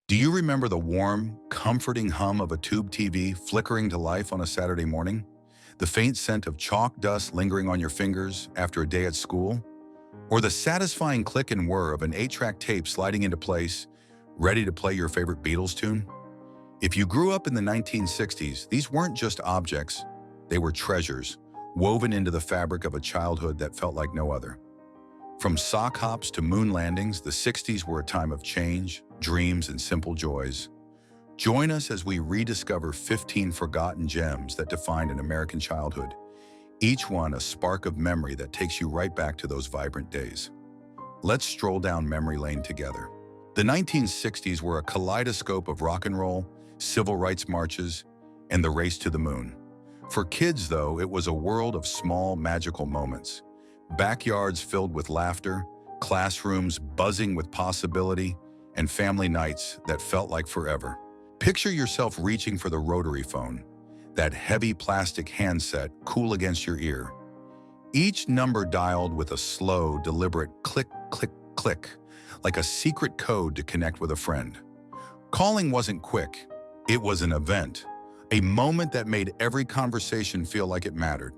Do you remember the warm, comforting hum of a tube TV flickering to life on a Saturday morning? The faint scent of chalk dust lingering on your fingers after a day at school? Or the satisfying click and whir of an 8-track tape sliding into place, ready to play your favorite Beatles tune? If you grew up in the 1960s, these weren't just objects, they were treasures, woven into the fabric of a childhood that felt like no other. From sock hops to moon landings, the 60s were a time of change, dreams, and simple joys. Join us as we rediscover 15 forgotten gems that defined an American childhood, each one a spark of memory that takes you right back to those vibrant days. Let's stroll down memory lane together. The 1960s were a kaleidoscope of rock and roll, civil rights marches, and the race to the moon. For kids, though, it was a world of small, magical moments. Backyards filled with laughter, classrooms buzzing with possibility, and family nights that felt like forever. Picture yourself reaching for the rotary phone, that heavy plastic handset cool against your ear. Each number dialed with a slow, deliberate click, click, click, like a secret code to connect with a friend. Calling wasn't quick, it was an event, a moment that made every conversation feel like it mattered.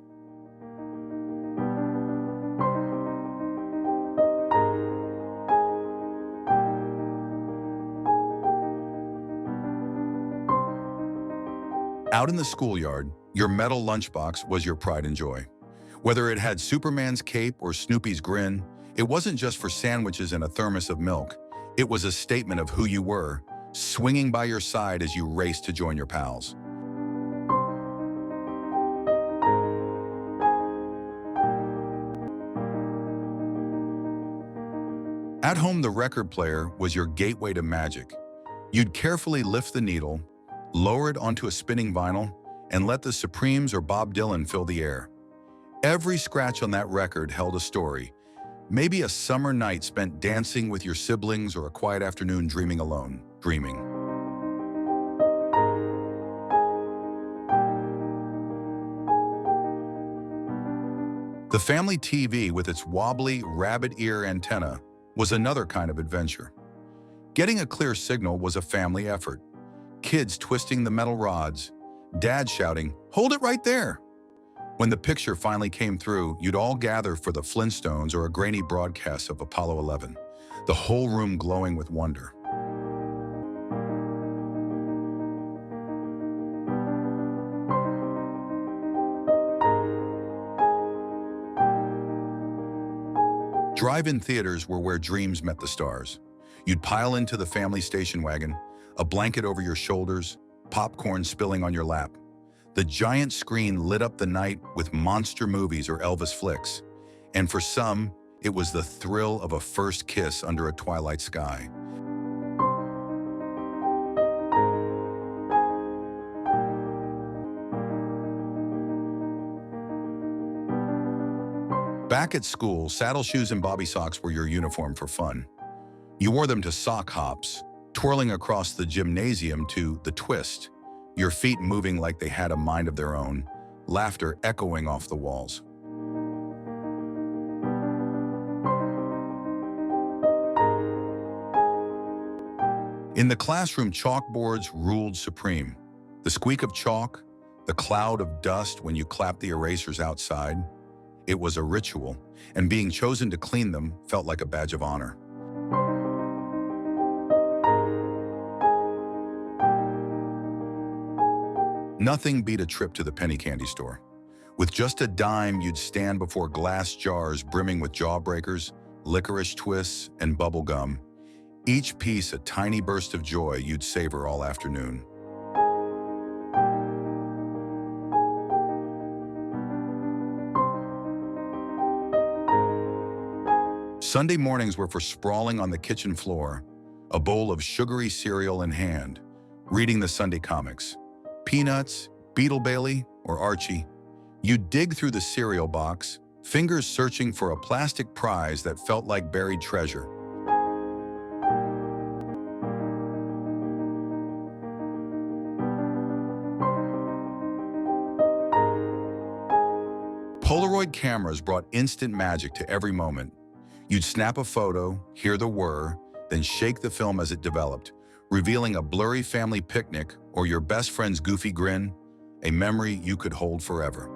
Out in the schoolyard, your metal lunchbox was your pride and joy. Whether it had Superman's cape or Snoopy's grin, it wasn't just for sandwiches and a thermos of milk. It was a statement of who you were, swinging by your side as you raced to join your pals. At home, the record player was your gateway to magic. You'd carefully lift the needle, lower it onto a spinning vinyl, and let the Supremes or Bob Dylan fill the air. Every scratch on that record held a story. Maybe a summer night spent dancing with your siblings or a quiet afternoon dreaming alone, dreaming. The family TV with its wobbly, rabbit ear antenna was another kind of adventure. Getting a clear signal was a family effort. Kids twisting the metal rods, dad shouting, "Hold it right there!" When the picture finally came through, you'd all gather for the Flintstones or a grainy broadcast of Apollo 11, the whole room glowing with wonder. Drive-in theaters were where dreams met the stars. You'd pile into the family station wagon, a blanket over your shoulders, popcorn spilling on your lap. The giant screen lit up the night with monster movies or Elvis flicks. And for some, it was the thrill of a first kiss under a twilight sky. Back at school, saddle shoes and bobby socks were your uniform for fun. You wore them to sock hops, twirling across the gymnasium to the twist, your feet moving like they had a mind of their own, laughter echoing off the walls. In the classroom, chalkboards ruled supreme. The squeak of chalk, the cloud of dust when you clapped the erasers outside. It was a ritual, and being chosen to clean them felt like a badge of honor. Nothing beat a trip to the penny candy store. With just a dime, you'd stand before glass jars brimming with jawbreakers, licorice twists, and bubble gum. Each piece a tiny burst of joy you'd savor all afternoon. Sunday mornings were for sprawling on the kitchen floor, a bowl of sugary cereal in hand, reading the Sunday comics. Peanuts, Beetle Bailey, or Archie. You'd dig through the cereal box, fingers searching for a plastic prize that felt like buried treasure. Polaroid cameras brought instant magic to every moment. You'd snap a photo, hear the whir, then shake the film as it developed, revealing a blurry family picnic or your best friend's goofy grin, a memory you could hold forever.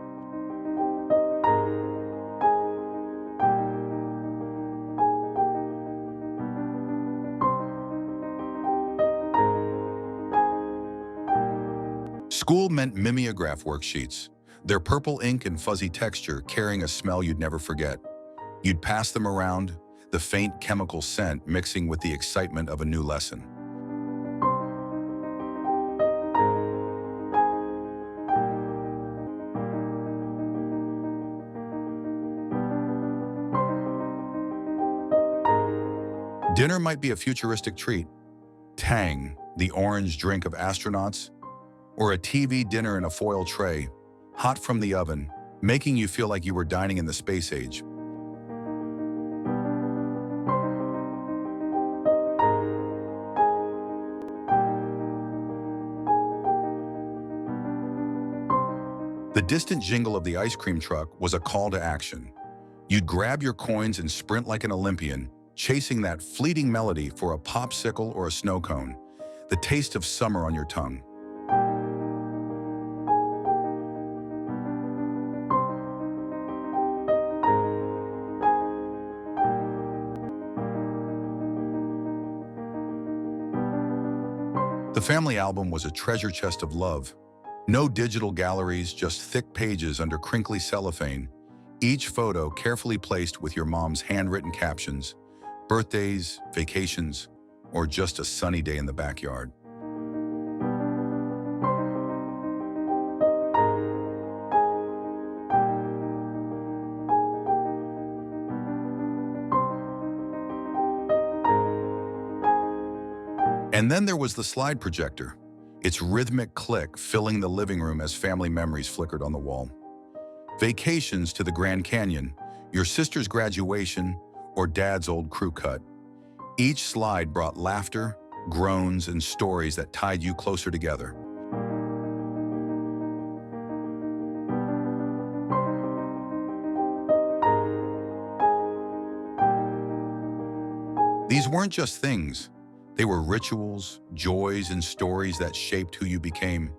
School meant mimeograph worksheets, their purple ink and fuzzy texture carrying a smell you'd never forget. You'd pass them around, the faint chemical scent mixing with the excitement of a new lesson. Dinner might be a futuristic treat. Tang, the orange drink of astronauts, or a TV dinner in a foil tray, hot from the oven, making you feel like you were dining in the space age. The distant jingle of the ice cream truck was a call to action. You'd grab your coins and sprint like an Olympian, chasing that fleeting melody for a popsicle or a snow cone, the taste of summer on your tongue. The family album was a treasure chest of love. No digital galleries, just thick pages under crinkly cellophane, each photo carefully placed with your mom's handwritten captions, birthdays, vacations, or just a sunny day in the backyard. And then there was the slide projector, its rhythmic click filling the living room as family memories flickered on the wall. Vacations to the Grand Canyon, your sister's graduation, or dad's old crew cut. Each slide brought laughter, groans, and stories that tied you closer together. These weren't just things. They were rituals, joys, and stories that shaped who you became.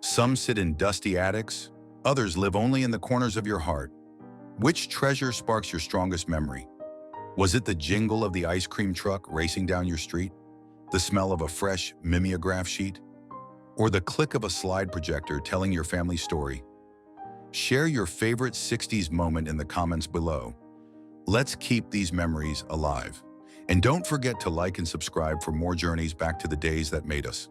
Some sit in dusty attics, others live only in the corners of your heart. Which treasure sparks your strongest memory? Was it the jingle of the ice cream truck racing down your street? The smell of a fresh mimeograph sheet? Or the click of a slide projector telling your family story? Share your favorite 60s moment in the comments below. Let's keep these memories alive. And don't forget to like and subscribe for more journeys back to the days that made us.